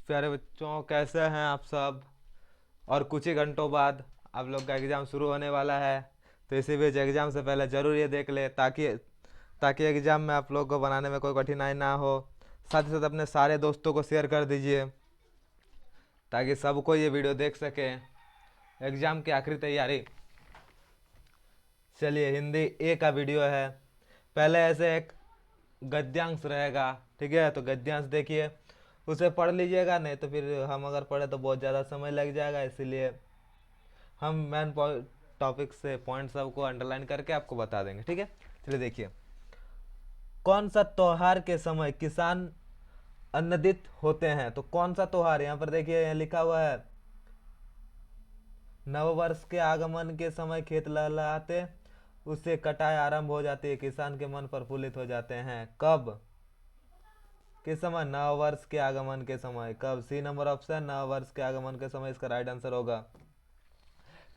प्यारे बच्चों, कैसे हैं आप सब। और कुछ ही घंटों बाद आप लोग का एग्ज़ाम शुरू होने वाला है। तो इसी बीच एग्ज़ाम से पहले ज़रूर ये देख ले, ताकि ताकि एग्ज़ाम में आप लोग को बनाने में कोई कठिनाई ना हो। साथ ही साथ अपने सारे दोस्तों को शेयर कर दीजिए, ताकि सबको ये वीडियो देख सके। एग्ज़ाम की आखिरी तैयारी। चलिए, हिंदी ए का वीडियो है। पहले ऐसे एक गद्यांश रहेगा, ठीक है। तो गद्यांश देखिए, उसे पढ़ लीजिएगा, नहीं तो फिर हम अगर पढ़े तो बहुत ज़्यादा समय लग जाएगा। इसीलिए हम मेन टॉपिक से पॉइंट सबको अंडरलाइन करके आपको बता देंगे, ठीक है। चलिए देखिए, कौन सा त्योहार के समय किसान आनंदित होते हैं। तो कौन सा त्योहार, यहाँ पर देखिए, यहाँ लिखा हुआ है, नववर्ष के आगमन के समय खेत लहलहाते, उससे कटाई आरंभ हो जाती है, किसान के मन प्रफुल्लित हो जाते हैं। कब, किस समय, नव वर्ष के आगमन के समय। कब, सी नंबर ऑप्शन, नव वर्ष के आगमन के समय इसका राइट आंसर होगा।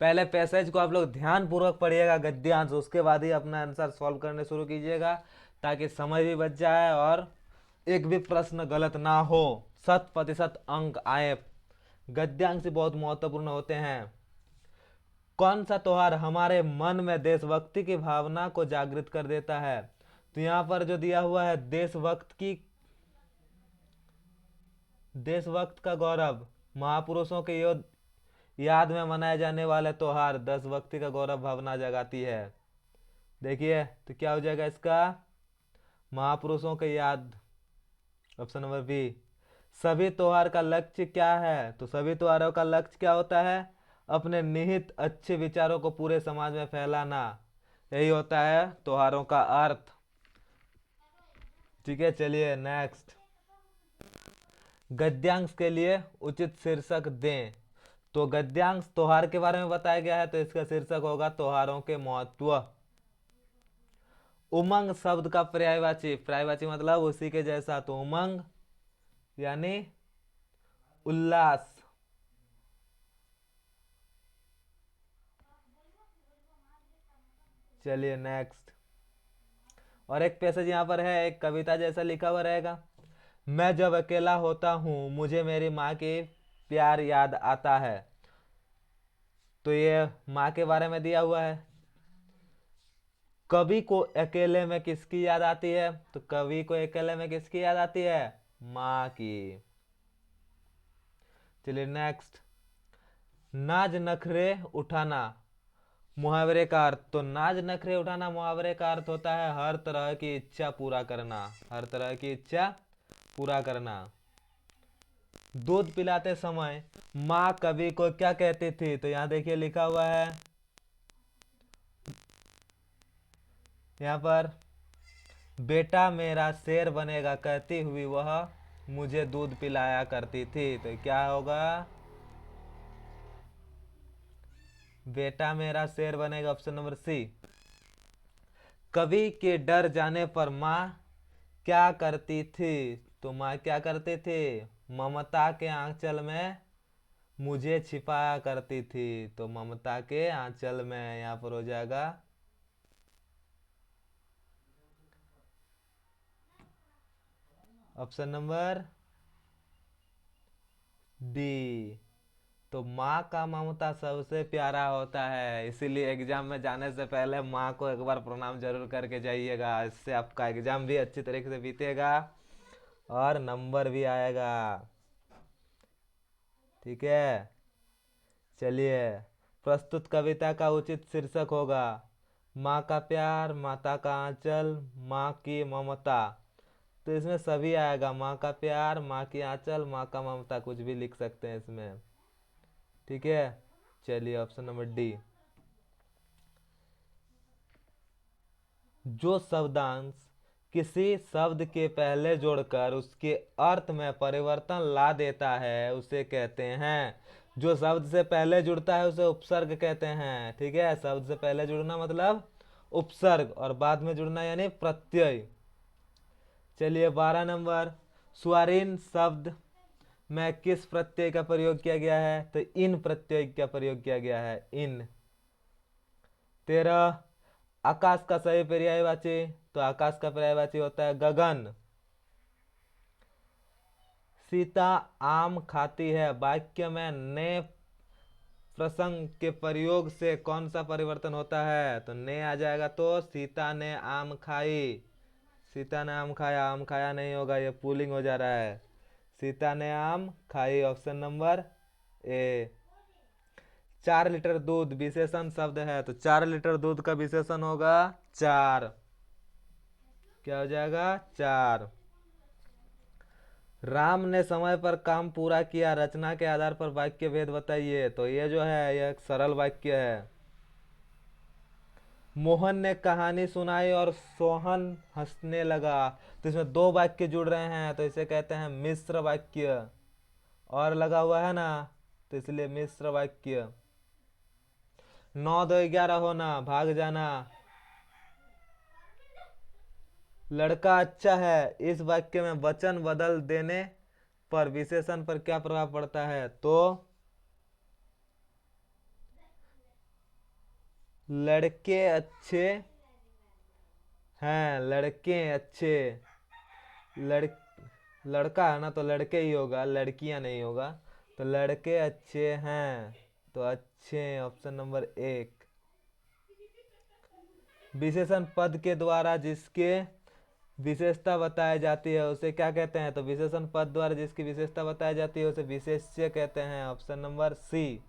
पहले पैसेज को आप लोग ध्यान पूर्वक पढ़िएगा, गद्यांश, उसके बाद ही अपना आंसर सॉल्व करने शुरू कीजिएगा, ताकि समय भी बच जाए और एक भी प्रश्न गलत ना हो, 100% अंक आए। गद्यांश बहुत महत्वपूर्ण होते हैं। कौन सा त्योहार हमारे मन में देशभक्ति की भावना को जागृत कर देता है। तो यहाँ पर जो दिया हुआ है, देशभक्त का गौरव, महापुरुषों के याद में मनाए जाने वाले त्योहार देशभक्ति का गौरव भावना जगाती है। देखिए, तो क्या हो जाएगा इसका, महापुरुषों के याद, ऑप्शन नंबर बी। सभी त्योहार का लक्ष्य क्या है। तो सभी त्योहारों का लक्ष्य क्या होता है, अपने निहित अच्छे विचारों को पूरे समाज में फैलाना, यही होता है त्योहारों का अर्थ, ठीक है। चलिए नेक्स्ट, गद्यांश के लिए उचित शीर्षक दें। तो गद्यांश त्योहार के बारे में बताया गया है, तो इसका शीर्षक होगा त्योहारों के महत्व। उमंग शब्द का पर्यायवाची, पर्यायवाची मतलब उसी के जैसा, तो उमंग यानी उल्लास। चलिए नेक्स्ट, और एक पैसेज यहाँ पर है, एक कविता जैसा लिखा हुआ रहेगा, मैं जब अकेला होता हूँ मुझे मेरी माँ की प्यार याद आता है। तो ये माँ के बारे में दिया हुआ है। कवि को अकेले में किसकी याद आती है। तो कवि को अकेले में किसकी याद आती है, माँ की। चलिए नेक्स्ट, नाज नखरे उठाना, मुहावरे का अर्थ। तो नाज नखरे उठाना मुहावरे का अर्थ होता है हर तरह की इच्छा पूरा करना, हर तरह की इच्छा पूरा करना। दूध पिलाते समय माँ कवि को क्या कहती थी। तो यहाँ देखिए लिखा हुआ है, यहाँ पर, बेटा मेरा शेर बनेगा कहती हुई वह मुझे दूध पिलाया करती थी। तो क्या होगा, बेटा मेरा शेर बनेगा, ऑप्शन नंबर सी। कवि के डर जाने पर माँ क्या करती थी। तो माँ क्या करती थी, ममता के आंचल में मुझे छिपाया करती थी। तो ममता के आंचल में, यहाँ पर हो जाएगा ऑप्शन नंबर डी। तो माँ का ममता सबसे प्यारा होता है, इसीलिए एग्जाम में जाने से पहले माँ को एक बार प्रणाम जरूर करके जाइएगा। इससे आपका एग्जाम भी अच्छी तरीके से बीतेगा और नंबर भी आएगा, ठीक है। चलिए, प्रस्तुत कविता का उचित शीर्षक होगा माँ का प्यार, माता का आंचल, माँ की ममता। तो इसमें सभी आएगा, माँ का प्यार, माँ की आंचल, माँ का ममता, कुछ भी लिख सकते हैं इसमें, ठीक है। चलिए ऑप्शन नंबर डी। जो शब्दांश किसी शब्द के पहले जोड़कर उसके अर्थ में परिवर्तन ला देता है उसे कहते हैं, जो शब्द से पहले जुड़ता है उसे उपसर्ग कहते हैं, ठीक है। शब्द से पहले जुड़ना मतलब उपसर्ग, और बाद में जुड़ना यानी प्रत्यय। चलिए 12 नंबर, स्वारीन शब्द में किस प्रत्यय का प्रयोग किया गया है। तो इन प्रत्यय का प्रयोग किया गया है, इन। 13, आकाश का सही पर्यायवाची। तो आकाश का पर्यायवाची होता है गगन। सीता आम खाती है वाक्य में ने प्रसंग के प्रयोग से कौन सा परिवर्तन होता है? तो ने आ जाएगा तो सीता ने आम खाई। सीता ने आम खाया नहीं होगा, ये पुलिंग हो जा रहा है। सीता ने आम खाई, ऑप्शन नंबर ए। 4 लीटर दूध विशेषण शब्द है, तो 4 लीटर दूध का विशेषण होगा 4। क्या हो जाएगा? 4। राम ने समय पर काम पूरा किया, रचना के आधार पर वाक्य भेद बताइए। तो ये जो है यह एक सरल वाक्य है। मोहन ने कहानी सुनाई और सोहन हंसने लगा। तो इसमें दो वाक्य जुड़ रहे हैं, तो इसे कहते हैं मिश्र वाक्य। और लगा हुआ है ना, तो इसलिए मिश्र वाक्य। 9 2 11 होना, भाग जाना। लड़का अच्छा है, इस वाक्य में वचन बदल देने पर विशेषण पर क्या प्रभाव पड़ता है? तो लड़के अच्छे हैं, लड़के अच्छे। लड़ लड़का है ना, तो लड़के ही होगा, लड़कियां नहीं होगा। तो लड़के अच्छे हैं, तो अच्छे, ऑप्शन नंबर 1। विशेषण पद के द्वारा जिसके विशेषता बताई जाती है उसे क्या कहते हैं? तो विशेषण पद द्वारा जिसकी विशेषता बताई जाती है उसे विशेष्य कहते हैं, ऑप्शन नंबर सी।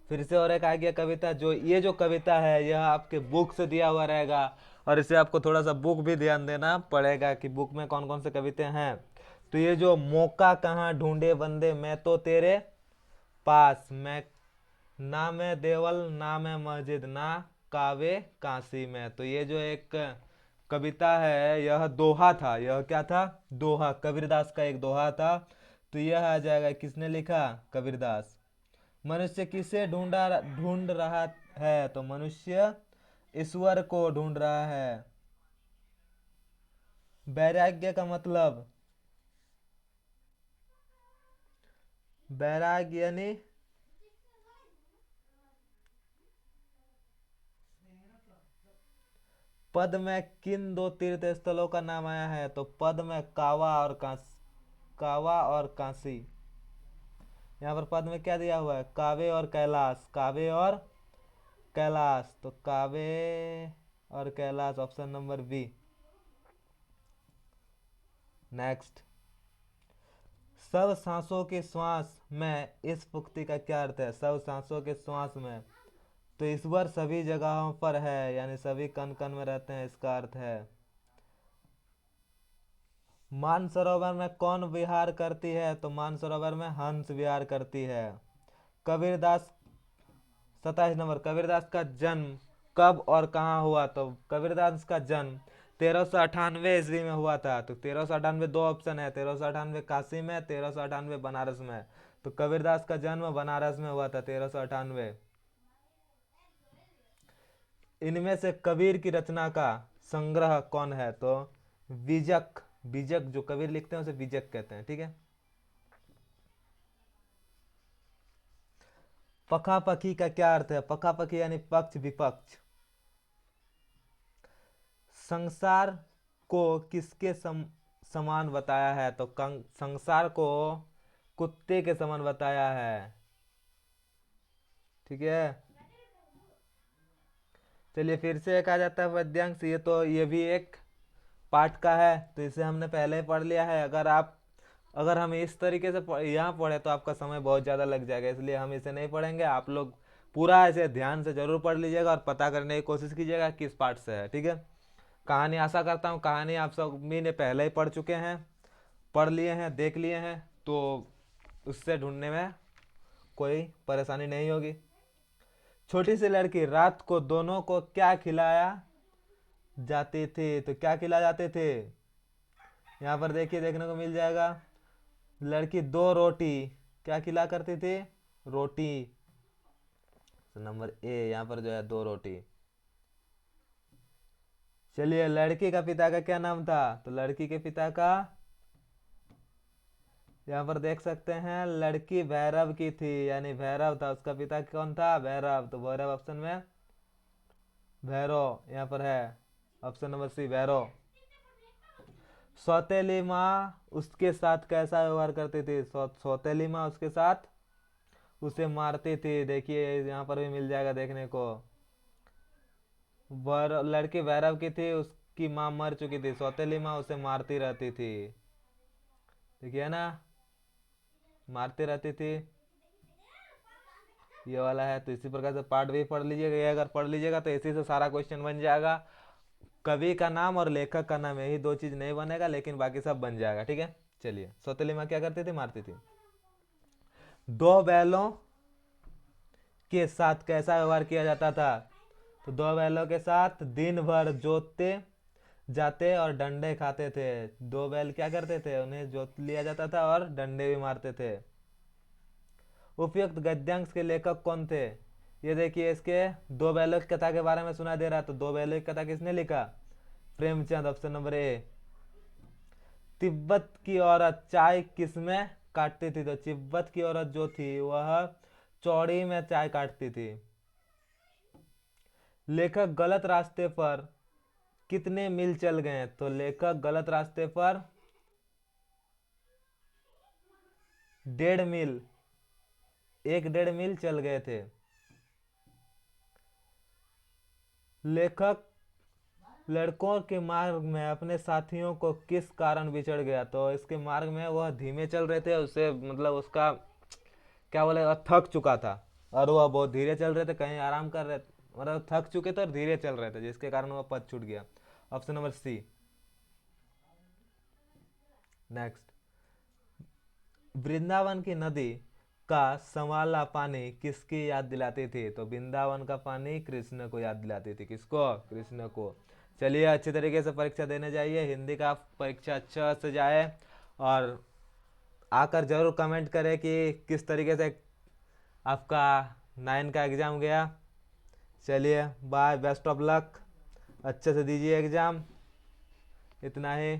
फिर से और एक आ गया कविता। जो ये जो कविता है यह आपके बुक से दिया हुआ रहेगा, और इसे आपको थोड़ा सा बुक भी ध्यान देना पड़ेगा कि बुक में कौन कौन से कविता हैं। तो ये जो मौका कहाँ ढूंढे बंदे मैं तो तेरे पास, मैं ना मैं देवल ना मैं मस्जिद ना कावे काशी में। तो ये जो एक कविता है यह दोहा था। यह क्या था? दोहा। कबीरदास का एक दोहा था। तो यह आ जाएगा, किसने लिखा? कबीरदास। मनुष्य किसे ढूंढ रहा है? तो मनुष्य ईश्वर को ढूंढ रहा है। वैराग्य का मतलब? वैराग्य यानी पद में किन दो तीर्थ स्थलों का नाम आया है? तो पद में कावा और काशी। यहाँ पर पद में क्या दिया हुआ है? कावे और कैलाश, कावे और कैलाश। तो कावे और Kailash, option number B. Next. सब सांसों के श्वास में, इस पुक्ति का क्या अर्थ है? सब सांसों के श्वास में, तो ईश्वर सभी जगहों पर है, यानी सभी कण कण में रहते हैं, इसका अर्थ है। मानसरोवर में कौन विहार करती है? तो मानसरोवर में हंस विहार करती है। कबीरदास 27 नंबर। कबीरदास का जन्म कब और कहाँ हुआ? तो कबीरदास का जन्म 1398 ईस्वी में हुआ था। तो 1398 दो ऑप्शन है, 1398 काशी में, 1398 बनारस में। तो कबीरदास का जन्म बनारस में हुआ था 1398। इनमें से कबीर की रचना का संग्रह कौन है? तो बीजक। बीजक जो कबीर लिखते हैं उसे बीजक कहते हैं, ठीक है। पखापखी का क्या अर्थ है? पखापखी यानी पक्ष विपक्ष। संसार को किसके समान बताया है? तो संसार को कुत्ते के समान बताया है, ठीक है। चलिए फिर से एक आ जाता है पद्यांश। ये भी एक पाठ का है, तो इसे हमने पहले ही पढ़ लिया है। अगर हम इस तरीके से यहाँ पढ़े तो आपका समय बहुत ज़्यादा लग जाएगा, इसलिए हम इसे नहीं पढ़ेंगे। आप लोग पूरा ऐसे ध्यान से जरूर पढ़ लीजिएगा और पता करने की कोशिश कीजिएगा किस पार्ट से है, ठीक है। कहानी आशा करता हूँ कहानी आप सभी ने पहले ही पढ़ चुके हैं, पढ़ लिए हैं, देख लिए हैं, तो उससे ढूंढने में कोई परेशानी नहीं होगी। छोटी सी लड़की रात को दोनों को क्या खिलाया जाते थे? तो क्या खिला जाते थे? यहाँ पर देखिए, देखने को मिल जाएगा। लड़की 2 रोटी क्या खिला करती थी? रोटी। तो नंबर ए यहाँ पर जो है 2 रोटी। चलिए, लड़की का पिता का क्या नाम था? तो लड़की के पिता का यहाँ पर देख सकते हैं, लड़की भैरव की थी, यानी भैरव था। उसका पिता कौन था? भैरव। तो भैरव ऑप्शन में भैरव यहाँ पर है, ऑप्शन नंबर सी भैरव। सौतेली माँ उसके साथ कैसा व्यवहार करती थी? सौतेली माँ उसके साथ उसे मारती थी। देखिए यहाँ पर भी मिल जाएगा देखने को। लड़की भैरव की थी, उसकी माँ मर चुकी थी, सौतेली माँ उसे मारती रहती थी। देखिए ना, मारती रहती थी। ये वाला है। तो इसी प्रकार से पार्ट भी पढ़ लीजिएगा। ये अगर पढ़ लीजिएगा तो इसी से सारा क्वेश्चन बन जाएगा। कवि का नाम और लेखक का नाम, यही दो चीज नहीं बनेगा, लेकिन बाकी सब बन जाएगा। ठीक है, चलिए। सौतेली माँ क्या करती थी? मारती थी। दो बैलों के साथ कैसा व्यवहार किया जाता था? तो दो बैलों के साथ दिन भर जोतते जाते और डंडे खाते थे। दो बैल क्या करते थे? उन्हें जोत लिया जाता था और डंडे भी मारते थे। उपयुक्त गद्यांश के लेखक कौन थे? ये देखिए, इसके दो बैलों की कथा के बारे में सुना दे रहा। तो दो बैलों की कथा किसने लिखा? Premchand. Option number A. Tibet की औरत चाय किसमें काटती थी? तो तिब्बत की औरत जो थी वह चौड़ी में चाय काटती थी। लेखक गलत रास्ते पर कितने मील चल गए? तो लेखक गलत रास्ते पर 1.5 मील, 1.5 मील चल गए थे। लेखक लड़कों के मार्ग में अपने साथियों को किस कारण बिछड़ गया? तो इसके मार्ग में वह धीमे चल रहे थे, उससे मतलब उसका क्या बोले, थक चुका था और वह बहुत धीरे चल रहे थे, कहीं आराम कर रहे थे, मतलब थक चुके थे और धीरे चल रहे थे, जिसके कारण वह पद छूट गया। Option number C. Next, Vrindavan की नदी का संवाला पानी किसकी याद दिलाती थी? तो वृंदावन का पानी कृष्ण को याद दिलाती थी। किसको? कृष्ण को। चलिए, अच्छी तरीके से परीक्षा देने जाइए। हिंदी का परीक्षा अच्छा से जाए और आकर जरूर कमेंट करें कि किस तरीके से आपका 9 का एग्ज़ाम गया। चलिए, बाय, बेस्ट ऑफ लक, अच्छे से दीजिए एग्ज़ाम। इतना ही।